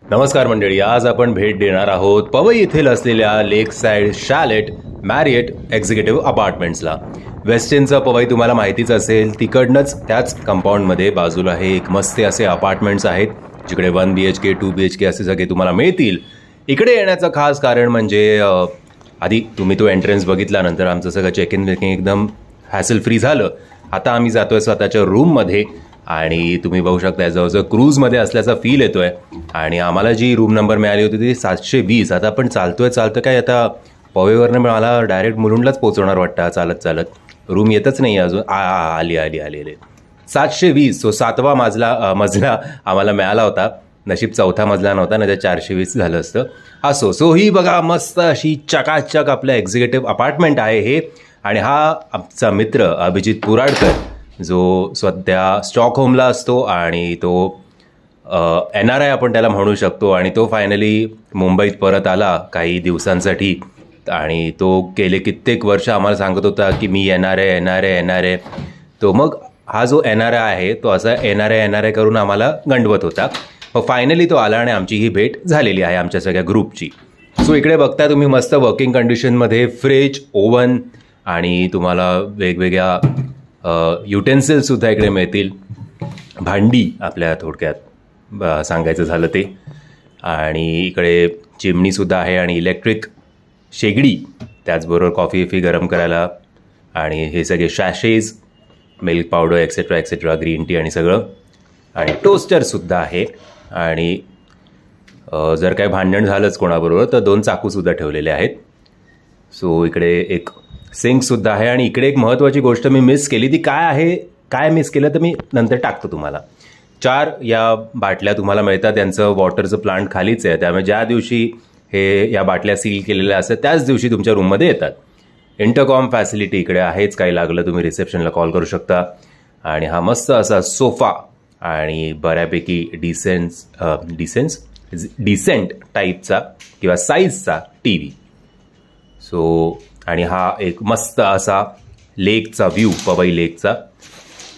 नमस्कार मंडळी, आज आपण भेट देणार आहोत पवई येथील असलेल्या लेक साइड शॅलेट मॅरिएट एक्झिक्युटिव्ह अपार्टमेंट्सला. वेस्टर्नचं पवई तुम्हाला माहितीच असेल, तिकडनंच त्याच कंपाऊंडमध्ये बाजूला हे एक मस्त असे अपार्टमेंट्स आहेत जिकडे 1 BHK 2 BHK असे सगळे तुम्हाला मिळतील. इकडे येण्याचं खास कारण म्हणजे आधी तुम्ही तो एंट्रन्स बघितल्यानंतर आमचं सगळं चेक इन एकदम हॅसल फ्री झालं. आता आम्ही जातोय स्वतःच्या रूममध्ये आणि तुम्ही बघू शकता जवळजवळ क्रूजमध्ये असल्याचा फील येतोय. आणि आम्हाला जी रूम नंबर मिळाली होती ती 720. आता आपण चालतं काय, आता पवईवरनं मला डायरेक्ट मुलुंडलाच पोहोचवणार वाटतं चालत. रूम येतच नाही अजून. आली 720. सो 7वा मजला आम्हाला मिळाला होता. नशीब 4था मजला नव्हता, नाही तर 420 झालं असतं. असो, सो ही बघा मस्त अशी चकाचक आपल्या एक्झिक्युटिव्ह अपार्टमेंट आहे हे. आणि हा आमचा मित्र अभिजित पुराडकर, जो सध्या स्टॉकहोमला असतो आणि तो NRI आपण त्याला म्हणू शकतो. आणि तो फायनली मुंबईत परत आला काही दिवसांसाठी आणि तो गेले कित्येक वर्ष आम्हाला सांगत होता की मी येणार आहे. तो मग हा जो NRI आहे तो असा NRI करून आम्हाला गंडवत होता. मग फायनली तो आला आणि आमची ही भेट झालेली आहे आमच्या सगळ्या ग्रुपची. सो इकडे बघता तुम्ही मस्त वर्किंग कंडिशनमध्ये फ्रीज, ओव्हन आणि तुम्हाला वेगवेगळ्या युटेन्सिल्ससुद्धा इकडे मिळतील. भांडी आपल्या थोडक्यात सांगायचं झालं ते. आणि इकडे चिमणीसुद्धा आहे आणि इलेक्ट्रिक शेगडी, त्याचबरोबर कॉफी गरम करायला. आणि हे सगळे शॅशेज, milk powder etcetera green tea आणि सगळं. आणि टोस्टरसुद्धा आहे. आणि जर काय भांडण झालंच कोणाबरोबर तर 2 चाकूसुद्धा ठेवलेले आहेत. सो इकडे एक सिंकसुद्धा आहे. आणि इकडे एक महत्त्वाची गोष्ट मी मिस केली, ती काय आहे, काय मिस केलं तर मी नंतर टाकतो तुम्हाला. 4 या बाटल्या तुम्हाला मिळतात. त्यांचं वॉटरचं प्लांट खालीच आहे, त्यामुळे ज्या दिवशी हे या बाटल्या सील केलेल्या असतात त्याच दिवशी तुमच्या रूममध्ये येतात. इंटरकॉम फॅसिलिटी इकडे आहेच, काही लागलं तुम्ही रिसेप्शनला कॉल करू शकता. आणि हा मस्त असा सोफा आणि बऱ्यापैकी डिसेंट टाईपचा किंवा साईजचा TV. सो आणि हा एक मस्त असा लेकचा व्ह्यू, पवई लेकचा.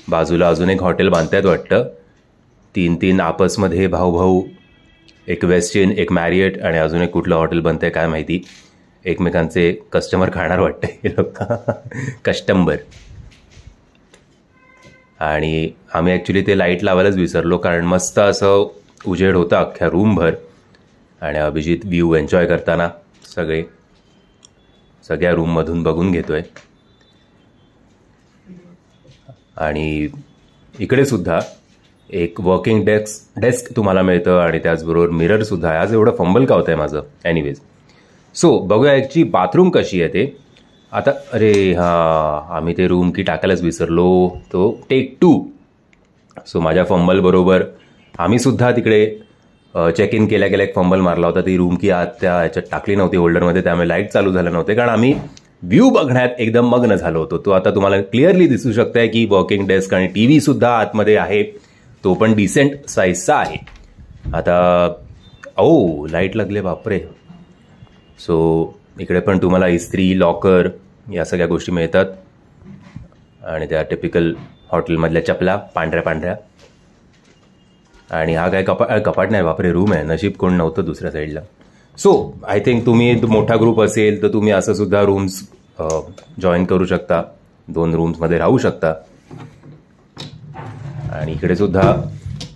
बाजूला अजून एक हॉटेल बांधतायत वाटतं. 3 आपसमध्ये भाऊ, एक वेस्टर्न, एक मॅरिएट आणि अजून एक कुठलं हॉटेल बनतंय काय माहिती. एकमेकांचे कस्टमर खाणार वाटतं हे लोक कस्टमर. आणि आम्ही ॲक्च्युली ते लाईट लावायलाच विसरलो, कारण मस्त असं उजेड होता अख्ख्या रूमभर. आणि अभिजित व्ह्यू एन्जॉय करताना सगळ्या रूममधून बघून घेतोय. आणि इकडे सुद्धा एक वर्किंग डेस्क तुम्हाला मिळतं आणि त्याचबरोबर मिररसुद्धा आहे. आज एवढं फंबल का होतं आहे माझं. एनिवेज, सो बघूया याची बाथरूम कशी आहे ते. आता आम्ही ते रूम की टाकायलाच विसरलो. तो टेक 2. सो माझ्या फंबल बरोबर आम्हीसुद्धा तिकडे चेक इन केल्या एक फंबल मारला होता. ती रूम की आत त्या ह्याच्यात टाकली नव्हती होल्डरमध्ये, त्यामुळे लाईट चालू झालं नव्हते, कारण आम्ही व्ह्यू बघण्यात एकदम मग्न झालो होतो. तो आता तुम्हाला क्लिअरली दिसू शकताय की वर्किंग डेस्क आणि TV सुद्धा आतमध्ये आहे. तो पण डिसेंट साईजचा आहे. आता लाईट लागले बापरे. सो इकडे पण तुम्हाला इस्त्री, लॉकर या सगळ्या गोष्टी मिळतात. आणि त्या टिपिकल हॉटेलमधल्या चपला पांढऱ्या. आणि हा काय कपाट नाही बापरे, रूम आहे. नशीब कोण नव्हतं दुसऱ्या साईडला. सो आय थिंक तुम्ही मोठा ग्रुप असेल तर तुम्ही असं सुद्धा रूम्स जॉईन करू शकता. 2 रूम्समध्ये राहू शकता. आणि इकडे सुद्धा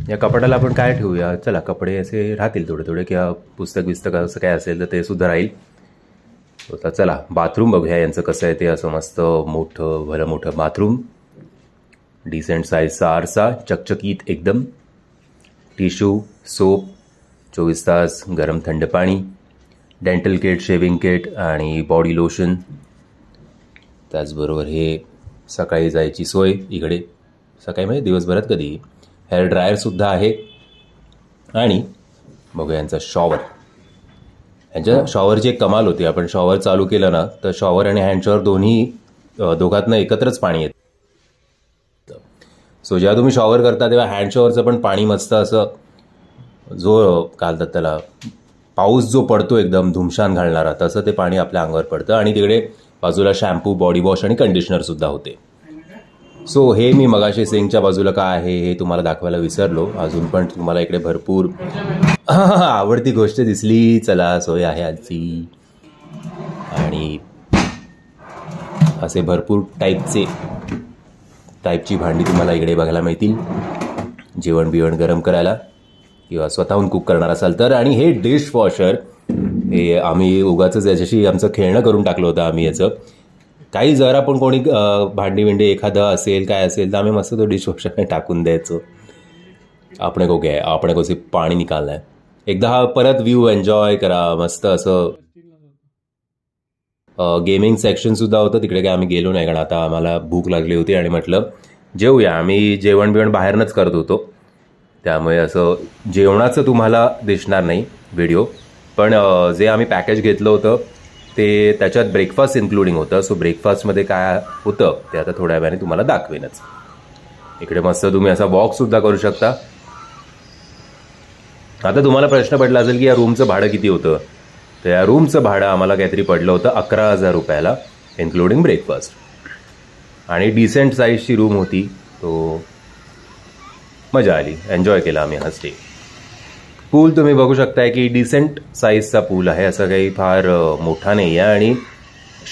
या कपाटाला आपण काय ठेवूया, चला कपडे असे राहतील थोडे किंवा पुस्तक असं काय असेल तर ते सुद्धा राहील. तर चला बाथरूम बघूया यांचं कसं आहे ते. असं मस्त भलं मोठं बाथरूम, डिसेंट साईजचा आरसा, चकचकीत एकदम. टिश्यू, सोप, 24 तास गरम थंड पाणी, डेंटल किट, शेविंग किट आणि बॉडी लोशन. त्याचबरोबर हे सकाळी जायची सोय इकडे, सकाळी म्हणजे दिवसभरात कधी. हेअर ड्रायरसुद्धा आहे. आणि बघूया यांचा शॉवर. यांच्या शॉवरची एक कमाल होती, आपण शॉवर चालू केलं ना तर शॉवर आणि हँड शॉवर दोघातनं एकत्रच पाणी येतं. सो जेव्हा तुम्ही शॉवर करता तेव्हा हँड शॉवरचं पण पाणी मस्त असं, जो घालतात त्याला, पाऊस जो पडतो एकदम धुमशान घालणारा, तसं ते पाणी आपल्या अंगावर पडतं. आणि तिकडे बाजूला शॅम्पू, बॉडी वॉश आणि कंडिशनरसुद्धा होते. सो हे मी मगाशी सिंकच्या बाजूला काय आहे हे तुम्हाला दाखवायला विसरलो. अजून पण तुम्हाला इकडे भरपूर आवडती गोष्ट दिसली. चला, सोय आहे आजची. आणि असे भरपूर टाईपची भांडी तुम्हाला इकडे बघायला मिळतील, जेवण बिवण गरम करायला किंवा स्वतःहून कुक करणार असाल तर. आणि हे डिशवॉशर, हे आम्ही उगाच याच्याशी आमचं खेळणं करून टाकलं होतं आम्ही याचं. काही जरा पण कोणी भांडी बिंडी एखादं असेल काय असेल तर आम्ही मस्त तो डिशवॉशरने टाकून द्यायचो. आपण को सिर्फ पाणी निकालना है. एकदा हा परत व्ह्यू एन्जॉय करा. मस्त असं गेमिंग सेक्शन सुद्धा होतं तिकडे. काय आम्ही गेलो नाही कारण आता आम्हाला भूक लागली होती आणि म्हटलं जेवूया. आम्ही जेवण बिवण बाहेरनंच करत होतो, त्यामुळे असं जेवणाचं तुम्हाला दिसणार नाही व्हिडिओ. पण जे आम्ही पॅकेज घेतलं होतं ते त्याच्यात ब्रेकफास्ट इन्क्लुडिंग होतं. सो ब्रेकफास्टमध्ये काय होतं ते आता थोड्या वेळाने तुम्हाला दाखवेनच. इकडे मस्त तुम्ही असा वॉकसुद्धा करू शकता. आता तुम्हाला प्रश्न पडला असेल की या रूमचं भाडं किती होतं. तर या रूमचं भाडं आम्हाला काहीतरी पडलं होतं 11,000 रुपयाला इन्क्लुडिंग ब्रेकफास्ट. आणि डिसेंट साईजची रूम होती. तो मजा आली, एन्जॉय केला आम्ही हा स्टे. पूल तुम्ही बघू शकताय की डिसेंट साईजचा पूल आहे, असं काही फार मोठा नाही आहे आणि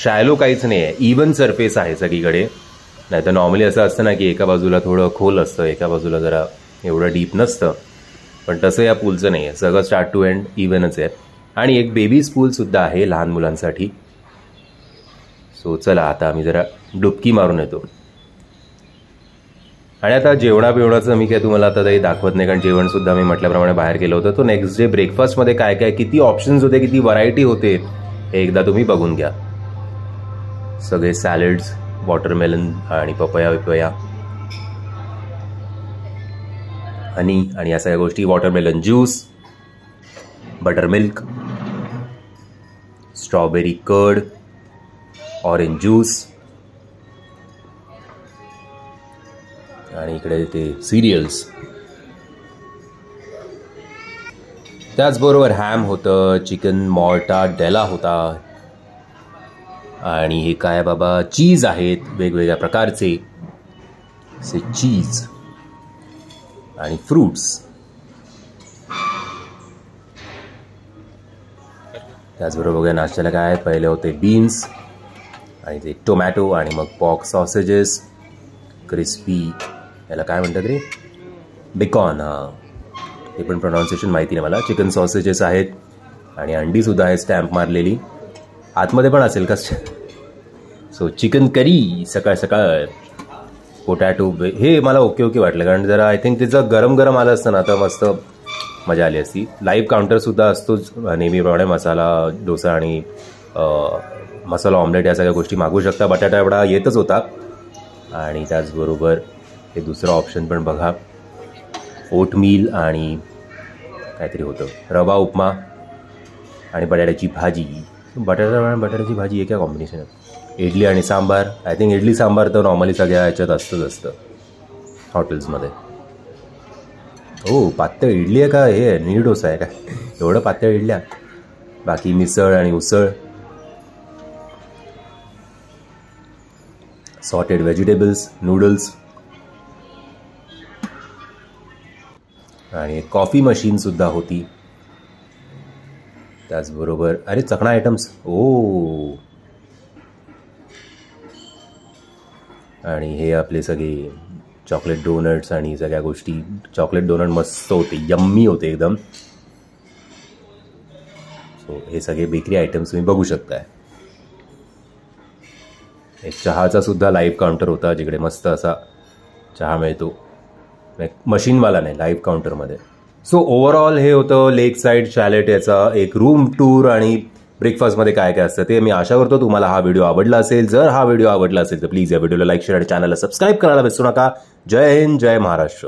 शॅलो काहीच नाही आहे. इवन सरफेस आहे सगळीकडे. नाही तर नॉर्मली असं असतं ना की एका बाजूला थोडं खोल असतं, एका बाजूला जरा एवढं डीप नसतं. पण तसं या पूलचं नाही आहे, सगळं स्टार्ट टू एंड इव्हनच आहे. आणि एक बेबीज पूलसुद्धा आहे लहान मुलांसाठी. सो चला आता आम्ही जरा डुबकी मारून येतो. आणि आता जेवणाबिवणाचं मी काय तुम्हाला आता काही दाखवत नाही कारण जेवणसुद्धा मी म्हटल्याप्रमाणे बाहेर गेलो होतं. तो नेक्स्ट डे ब्रेकफास्टमध्ये काय काय किती ऑप्शन्स होते, किती व्हरायटी होते हे एकदा तुम्ही बघून घ्या. सगळे सॅलड्स, वॉटरमेलन आणि पपया विपया, हनी आणि या सगळ्या गोष्टी. Watermelon juice, butter milk, strawberry curd, orange juice आणि इकडे ते सिरियल्स. त्याचबरोबर हॅम होतं, चिकन मॉर्टाडेला होता आणि हे काय बाबा चीज आहेत वेगवेगळ्या प्रकारचे चीज आणि फ्रूट्स. त्याचबरोबर बघा नाश्त्याला काय पहिले होते बीन्स आणि ते टोमॅटो आणि मग पॉक सॉसेजेस, क्रिस्पी, याला काय म्हणतात रे, बेकॉन. हां, ते पण प्रोनाऊन्सिएशन माहिती नाही मला. चिकन सॉसेजेस आहेत आणि अंडीसुद्धा आहे स्टॅम्प मारलेली. आतमध्ये पण असेल का. सो चिकन करी सकाळ सकाळ. पोटॅटो, हे मला ओके वाटलं कारण जरा आय थिंक त्याचं गरम गरम आलं असतं ना तर मस्त मजा आली असती. लाईव्ह काउंटरसुद्धा असतोच नेहमीप्रमाणे. मसाला डोसा आणि मसाला ऑमलेट या सगळ्या गोष्टी मागवू शकता. बटाटा एवढा येतच होता. आणि त्याचबरोबर हे दुसरं ऑप्शन पण बघा, ओटमील आणि काहीतरी होतं रवा उपमा आणि बटाट्याची भाजी. बटाट्याची भाजी हे काय कॉम्बिनेशन आहे. इडली आणि सांबार. आय थिंक इडली सांबार तर नॉर्मली सगळ्या ह्याच्यात असतं हॉटेल्समध्ये. हो, पातळ इडली आहे का, हे नीर डोसा आहे का, एवढं पातळ इडल्या. बाकी मिसळ आणि उसळ, सॉटेड व्हेजिटेबल्स, नूडल्स आणि कॉफी मशीनसुद्धा होती. त्याचबरोबर अरे चकणा आयटम्स. ओ, आणि हे आपले सगळे चॉकलेट डोनट्स आणि सगळ्या गोष्टी. चॉकलेट डोनट मस्त होते, यम्मी होते एकदम. सो हे सगळे बेकरी आयटम्स तुम्ही बघू शकताय. एक चहाचा सुद्धा लाईव्ह काउंटर होता जिकडे मस्त असा चहा मिळतो, मशीनवाला नाही, लाईव्ह काउंटरमध्ये. सो ओव्हरऑल हे होतं लेक साईड शॅलेट याचा एक रूम टूर. आणि ब्रेकफास्टमध्ये काय काय असतं ते मी आशा करतो तुम्हाला हा व्हिडिओ आवडला असेल. जर हा व्हिडिओ आवडला असेल तर प्लीज या व्हिडिओला लाईक, शेअर आणि चॅनलला सबस्क्राईब करायला विसरू नका. जय हिंद, जय महाराष्ट्र.